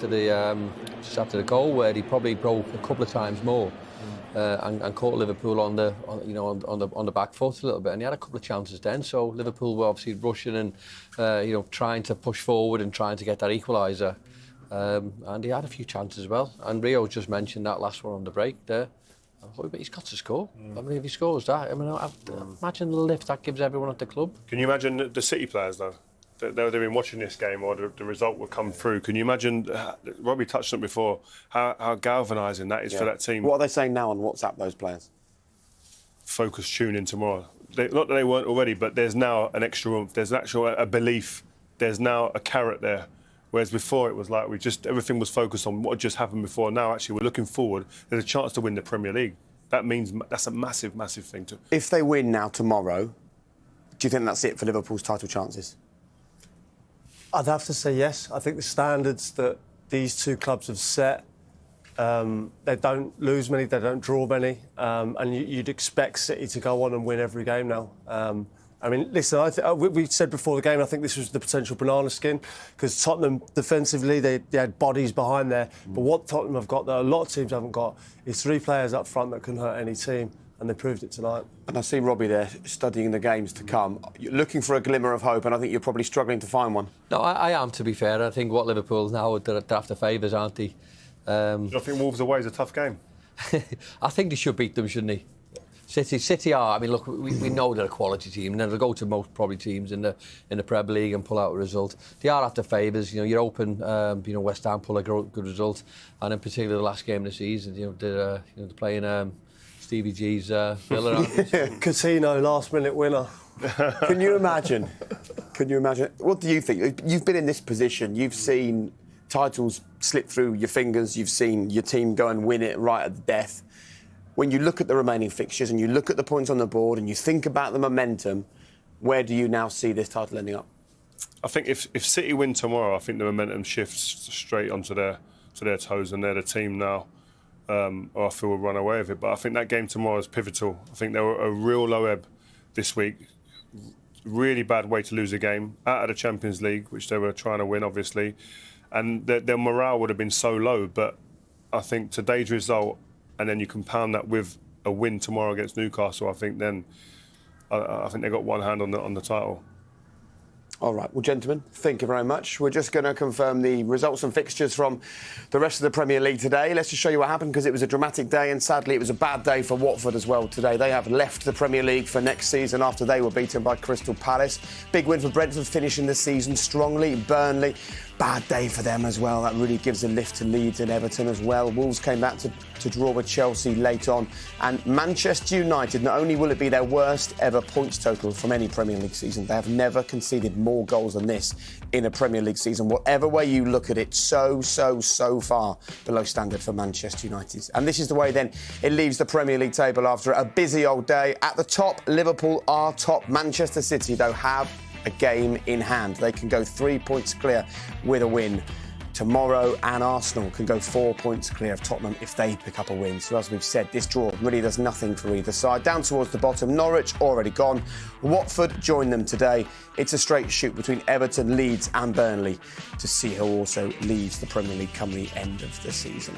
Just after the goal, where he probably broke a couple of times more, and caught Liverpool on the back foot a little bit, and he had a couple of chances then. So Liverpool were obviously rushing and trying to push forward and trying to get that equaliser, and he had a few chances as well. And Rio just mentioned that last one on the break there. I thought, but he's got to score. I mean, if he scores that, imagine the lift that gives everyone at the club. Can you imagine the City players though? They've been watching this game, or the result will come through. Can you imagine? Robbie touched on it before. How galvanising that is for that team. What are they saying now on WhatsApp? Those players. Focus, tune in tomorrow. Not that they weren't already, but there's now an extra oomph. There's a belief. There's now a carrot there. Whereas before it was like everything was focused on what had just happened before. Now actually we're looking forward. There's a chance to win the Premier League. That means that's a massive, massive thing to. If they win now tomorrow, do you think that's it for Liverpool's title chances? I'd have to say yes. I think the standards that these two clubs have set, they don't lose many, they don't draw many, and you'd expect City to go on and win every game now. I mean, listen, we said before the game, I think this was the potential banana skin, because Tottenham, defensively, they had bodies behind there. But what Tottenham have got that a lot of teams haven't got is three players up front that can hurt any team, and they proved it tonight. And I see Robbie there studying the games to come. You're looking for a glimmer of hope, and I think you're probably struggling to find one. No, I am, to be fair. I think what Liverpool now, they're after favours, aren't they? I think Wolves away is a tough game. I think they should beat them, shouldn't they? City are. I mean, look, we know they're a quality team, and they'll go to most probably teams in the Premier League and pull out a result. They are after favours. You're open. West Ham pull a good result, and in particular the last game of the season, they're playing Stevie G's Villa. Casino last-minute winner. Can you imagine? Can you imagine? What do you think? You've been in this position. You've seen titles slip through your fingers. You've seen your team go and win it right at the death. When you look at the remaining fixtures and you look at the points on the board and you think about the momentum, where do you now see this title ending up? I think if City win tomorrow, I think the momentum shifts straight onto their toes, and they're the team now. Or I feel we'll run away with it. But I think that game tomorrow is pivotal. I think they were a real low ebb this week. Really bad way to lose a game out of the Champions League, which they were trying to win, obviously. And their morale would have been so low. But I think today's result, and then you compound that with a win tomorrow against Newcastle, I think then I think they got one hand on the title. All right, well, gentlemen, thank you very much. We're just going to confirm the results and fixtures from the rest of the Premier League today. Let's just show you what happened, because it was a dramatic day, and sadly it was a bad day for Watford as well today. They have left the Premier League for next season after they were beaten by Crystal Palace. Big win for Brentford, finishing the season strongly. Burnley, bad day for them as well. That really gives a lift to Leeds and Everton as well. Wolves came back to draw with Chelsea late on. And Manchester United, not only will it be their worst ever points total from any Premier League season, they have never conceded more goals than this in a Premier League season. Whatever way you look at it, so far below standard for Manchester United. And this is the way then it leaves the Premier League table after a busy old day. At the top, Liverpool are top. Manchester City, though, have a game in hand. They can go 3 points clear with a win tomorrow, and Arsenal can go 4 points clear of Tottenham if they pick up a win. So as we've said, this draw really does nothing for either side. Down towards the bottom, Norwich already gone. Watford join them today. It's a straight shoot between Everton, Leeds and Burnley to see who also leaves the Premier League come the end of the season.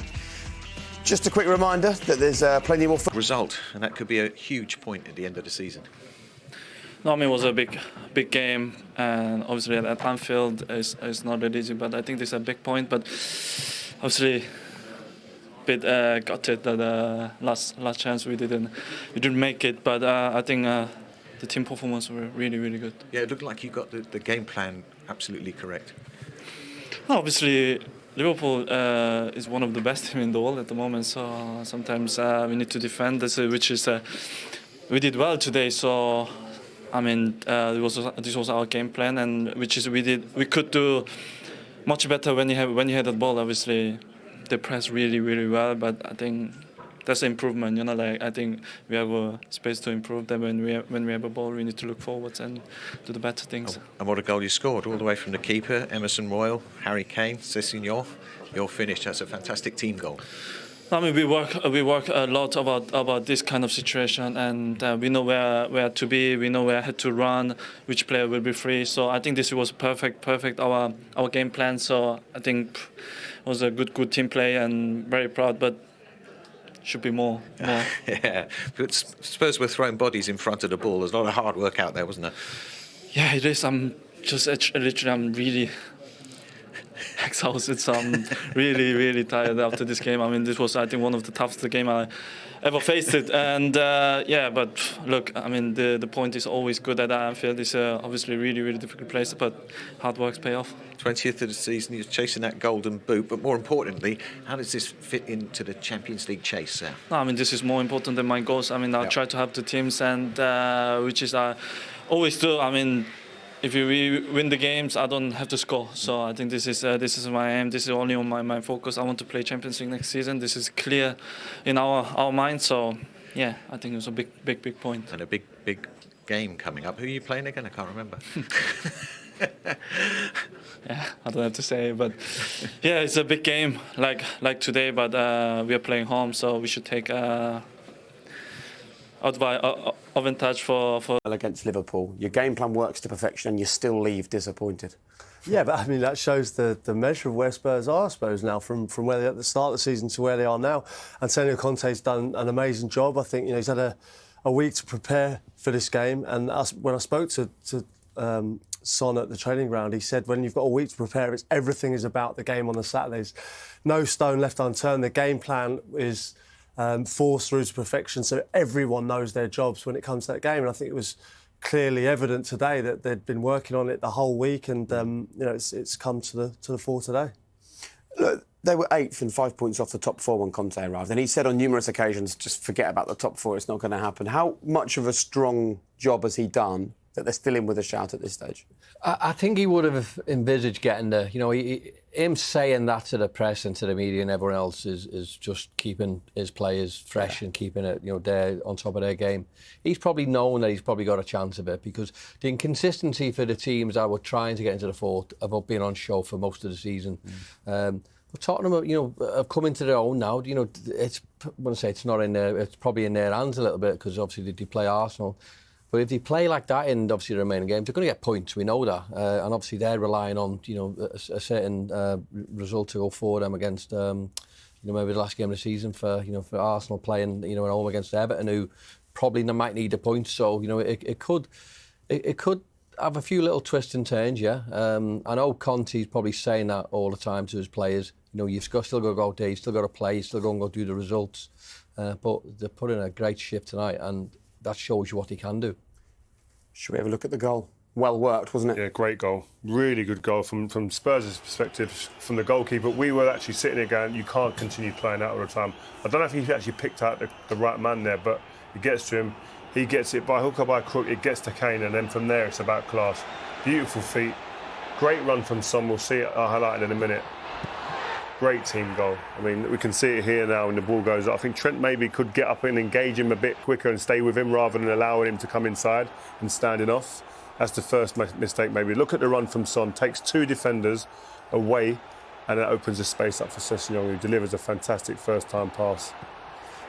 Just a quick reminder that there's plenty more result, and that could be a huge point at the end of the season. No, I mean, it was a big game, and obviously at Anfield is not that easy, but I think this is a big point. But obviously, a bit gutted that last chance we didn't make it. But I think the team performance were really good. Yeah, it looked like you got the game plan absolutely correct. Obviously, Liverpool is one of the best teams in the world at the moment, so sometimes we need to defend, which is we did well today. So I mean, this was our game plan, and we could do much better when you had that ball. Obviously, they press really well, but I think that's an improvement. I think we have a space to improve. Then when we have a ball, we need to look forwards and do the better things. And what a goal you scored, all the way from the keeper, Emerson Royal, Harry Kane, Sessegnon. You're finished. That's a fantastic team goal. I mean, we work a lot about this kind of situation, and we know where to be. We know where to run, which player will be free. So I think this was perfect our game plan. So I think it was a good team play, and very proud. But should be more. Yeah, but Spurs were throwing bodies in front of the ball. There's a lot of hard work out there, wasn't there? Yeah, it is. I'm really exhausted. So I'm really tired after this game. I mean, this was, I think, one of the toughest game I ever faced it. And but look, I mean, the point is always good at Anfield. It's obviously a really difficult place, but hard work's pay off. 20th of the season, you're chasing that golden boot. But more importantly, how does this fit into the Champions League chase? No, I mean, this is more important than my goals. I mean, I'll try to help the teams, and which is I always do. I mean, if we win the games, I don't have to score. So I think this is my aim. This is only on my focus. I want to play Champions League next season. This is clear in our mind. So yeah, I think it was a big point. And a big game coming up. Who are you playing again? I can't remember. Yeah, I don't have to say, but yeah, it's a big game like today. But we are playing home, so we should take advantage for against Liverpool. Your game plan works to perfection and you still leave disappointed. Yeah, but I mean, that shows the measure of where Spurs are, I suppose, now, from where they are at the start of the season to where they are now. Antonio Conte's done an amazing job. I think, he's had a week to prepare for this game. And when I spoke to Son at the training ground, he said, when you've got a week to prepare, everything is about the game on the Saturdays. No stone left unturned. The game plan is forced through to perfection, so everyone knows their jobs when it comes to that game. And I think it was clearly evident today that they'd been working on it the whole week, and it's come to the fore today. Look, they were 8th and 5 points off the top 4 when Conte arrived, and he said on numerous occasions, just forget about the top 4, it's not going to happen. How much of a strong job has he done that they're still in with a shout at this stage? I think he would have envisaged getting there. Him saying that to the press and to the media and everyone else is just keeping his players fresh and keeping it, there on top of their game. He's probably known that he's probably got a chance of it, because the inconsistency for the teams that were trying to get into the fourth have been on show for most of the season. But Tottenham, have come into their own now. It's, I wouldn't say it's not in their, it's probably in their hands a little bit, because obviously they play Arsenal. But if they play like that in obviously the remaining games, they're going to get points. We know that, and obviously they're relying on a certain result to go for them against maybe the last game of the season for Arsenal playing at home against Everton, who probably might need the points. So it could have a few little twists and turns. Yeah, I know Conte's probably saying that all the time to his players. You've still got to go out there, you've still got to play, you've still got to go do the results. But they're putting a great shift tonight, and that shows you what he can do. Should we have a look at the goal? Well worked, wasn't it? Yeah, great goal. Really good goal from Spurs' perspective, from the goalkeeper. We were actually sitting there going, you can't continue playing that all the time. I don't know if he actually picked out the right man there, but it gets to him. He gets it by hook or by crook, it gets to Kane, and then from there it's about class. Beautiful feet. Great run from Son. We'll see it highlighted in a minute. Great team goal. I mean, we can see it here now when the ball goes up. I think Trent maybe could get up and engage him a bit quicker and stay with him rather than allowing him to come inside and standing off. That's the first mistake maybe. Look at the run from Son. Takes 2 defenders away, and it opens the space up for Sessegnon, who delivers a fantastic first-time pass.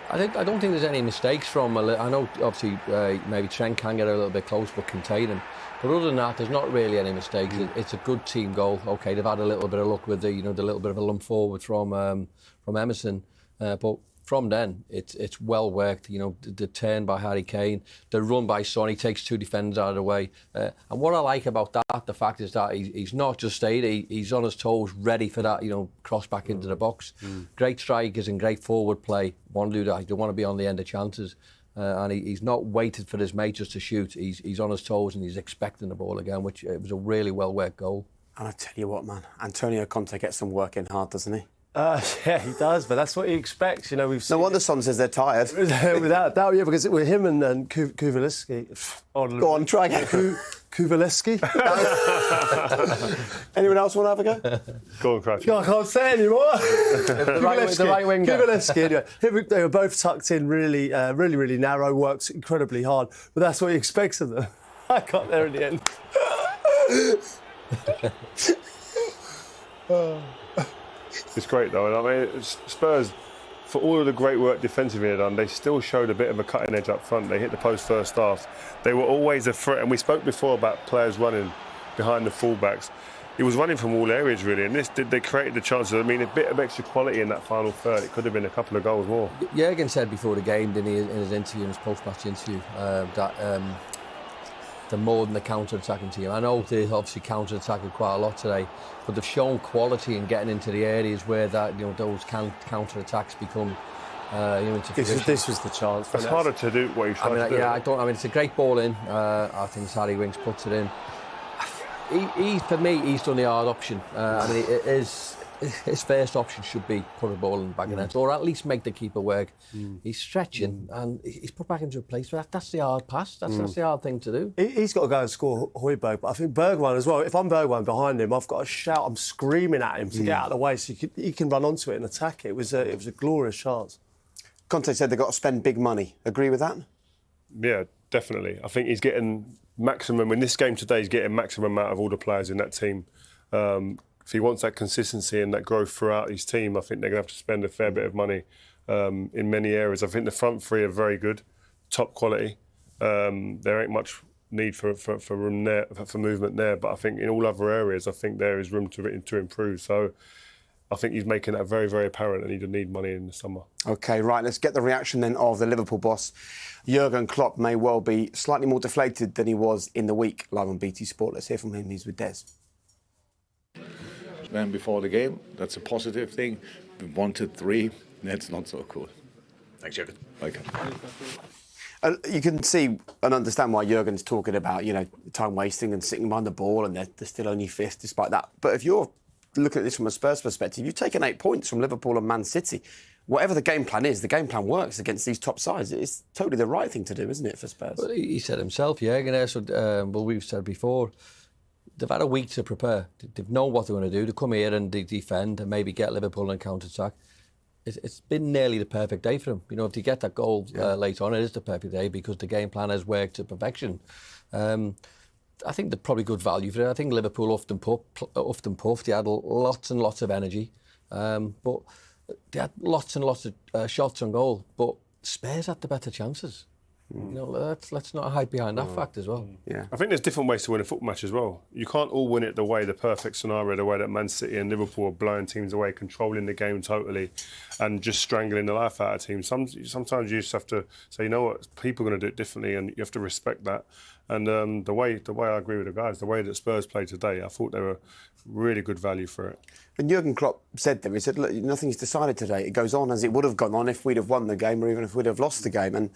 I don't think there's any mistakes from. I know obviously maybe Trent can get a little bit close, but contain him. But other than that, there's not really any mistakes. It's a good team goal. Okay, they've had a little bit of luck with the little bit of a lump forward from Emerson, but from then it's well worked. The turn by Harry Kane, the run by Son, he takes 2 defenders out of the way. And what I like about that, the fact is that he's not just stayed. He's on his toes, ready for that. Cross back into the box. Great strikers and great forward play. Want to do that. They want to be on the end of chances. And he's not waited for his mate just to shoot. He's on his toes and he's expecting the ball again, which it was a really well worked goal. And I tell you what, man, Antonio Conte gets some work in hard, doesn't he? Yeah, he does, but that's what he expects. We've seen. No wonder Son says they're tired. Without doubt, yeah, because with him and Kuvalevsky. Go on, try again. Kuvalevsky. Anyone else want to have a go? Go on, Crouch. I can't say anymore. the right winger. Kuvalevsky, anyway. They were both tucked in really narrow, worked incredibly hard, but that's what he expects of them. I got there in the end. It's great though. I mean, Spurs for all of the great work defensively they've done, they still showed a bit of a cutting edge up front. They hit the post first half. They were always a threat, and we spoke before about players running behind the fullbacks. He was running from all areas, really, and they created the chances. I mean, a bit of extra quality in that final third. It could have been a couple of goals more. Jurgen said before the game, didn't he, in his interview, in his post-match interview, that they're more than the counter-attacking team. I know they obviously counter-attacking quite a lot today, but they've shown quality in getting into the areas where that those counter-attacks become. This was the chance. It's harder to do what you try to do. Yeah, it's a great ball in. I think Harry Winks puts it in. For me, he's done the hard option. His first option should be put a ball in the back of the net, or at least make the keeper work. He's stretching and he's put back into a place. That's the hard pass. That's the hard thing to do. He's got to go and score Højbjerg, but I think Bergwijn as well. If I'm Bergwijn behind him, I've got to shout. I'm screaming at him to get out of the way so he can run onto it and attack it. It was a glorious chance. Conte said they've got to spend big money. Agree with that? Yeah, definitely. I think he's getting maximum in this game today. He's getting maximum out of all the players in that team. If he wants that consistency and that growth throughout his team, I think they're going to have to spend a fair bit of money in many areas. I think the front three are very good, top quality. There ain't much need for room there, for movement there, but I think in all other areas, I think there is room to improve. So I think he's making that very, very apparent, and he doesn't need money in the summer. OK, right, let's get the reaction then of the Liverpool boss. Jurgen Klopp may well be slightly more deflated than he was in the week, live on BT Sport. Let's hear from him. He's with Des. Then before the game, that's a positive thing. We wanted 3, that's not so cool. Thanks, Jurgen. Okay. You can see and understand why Jurgen's talking about, time wasting and sitting behind the ball, and they're still only 5th despite that. But if you're looking at this from a Spurs perspective, you've taken 8 points from Liverpool and Man City. Whatever the game plan is, the game plan works against these top sides. It's totally the right thing to do, isn't it, for Spurs? Well, he said himself, Jurgen, we've said before, they've had a week to prepare. They've known what they're going to do. They come here and they defend and maybe get Liverpool on counter-attack. It's been nearly the perfect day for them. If they get that goal late on, it is the perfect day because the game plan has worked to perfection. I think they're probably good value for it. I think Liverpool often puff. They had lots and lots of energy, but they had lots and lots of shots on goal. But Spurs had the better chances. Let's not hide behind that fact as well. Yeah, I think there's different ways to win a football match as well. You can't all win it the perfect scenario, the way that Man City and Liverpool are blowing teams away, controlling the game totally, and just strangling the life out of teams. Sometimes you just have to say, you know what, people are going to do it differently, and you have to respect that. And the way I agree with the guys, the way that Spurs played today, I thought they were really good value for it. And Jurgen Klopp said there, he said, look, nothing's decided today. It goes on as it would have gone on if we'd have won the game, or even if we'd have lost the game. And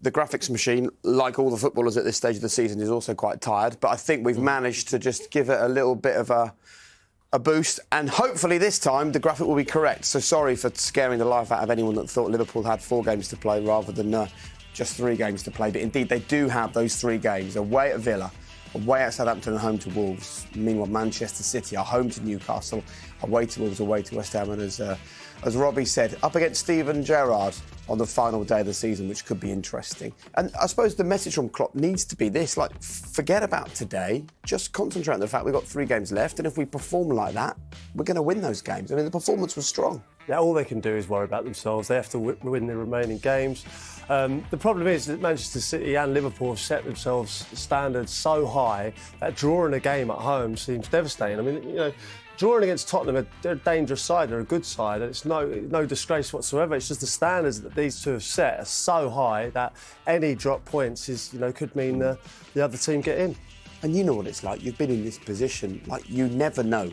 the graphics machine, like all the footballers at this stage of the season, is also quite tired. But I think we've managed to just give it a little bit of a boost. And hopefully this time the graphic will be correct. So sorry for scaring the life out of anyone that thought Liverpool had 4 games to play rather than just 3 games to play. But indeed, they do have those 3 games. Away at Villa, away at Southampton and home to Wolves. Meanwhile, Manchester City are home to Newcastle, away to Wolves, away to West Ham. And as Robbie said, up against Steven Gerrard on the final day of the season, which could be interesting. And I suppose the message from Klopp needs to be this, forget about today, just concentrate on the fact we've got 3 games left, and if we perform like that, we're going to win those games. I mean, the performance was strong. Yeah, all they can do is worry about themselves. They have to win the remaining games. The problem is that Manchester City and Liverpool have set themselves standards so high that drawing a game at home seems devastating. I mean, drawing against Tottenham, they're a dangerous side, they're a good side, and it's no disgrace whatsoever. It's just the standards that these two have set are so high that any drop points could mean the other team get in. And you know what it's like. You've been in this position. You never know.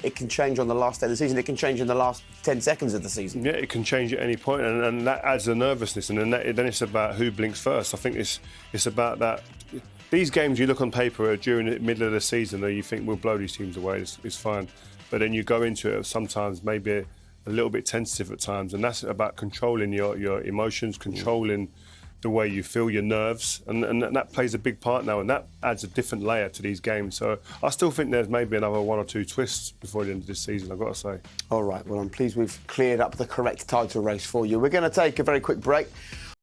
It can change on the last day of the season. It can change in the last 10 seconds of the season. Yeah, it can change at any point, and that adds a nervousness. And then it's about who blinks first. I think it's about that. These games you look on paper during the middle of the season, and you think we'll blow these teams away. It's fine, but then you go into it sometimes maybe a little bit tentative at times, and that's about controlling your emotions, controlling the way you feel, your nerves, and that plays a big part now, and that adds a different layer to these games. So I still think there's maybe another 1 or 2 twists before the end of this season, I've got to say. All right, well, I'm pleased we've cleared up the correct title race for you. We're going to take a very quick break.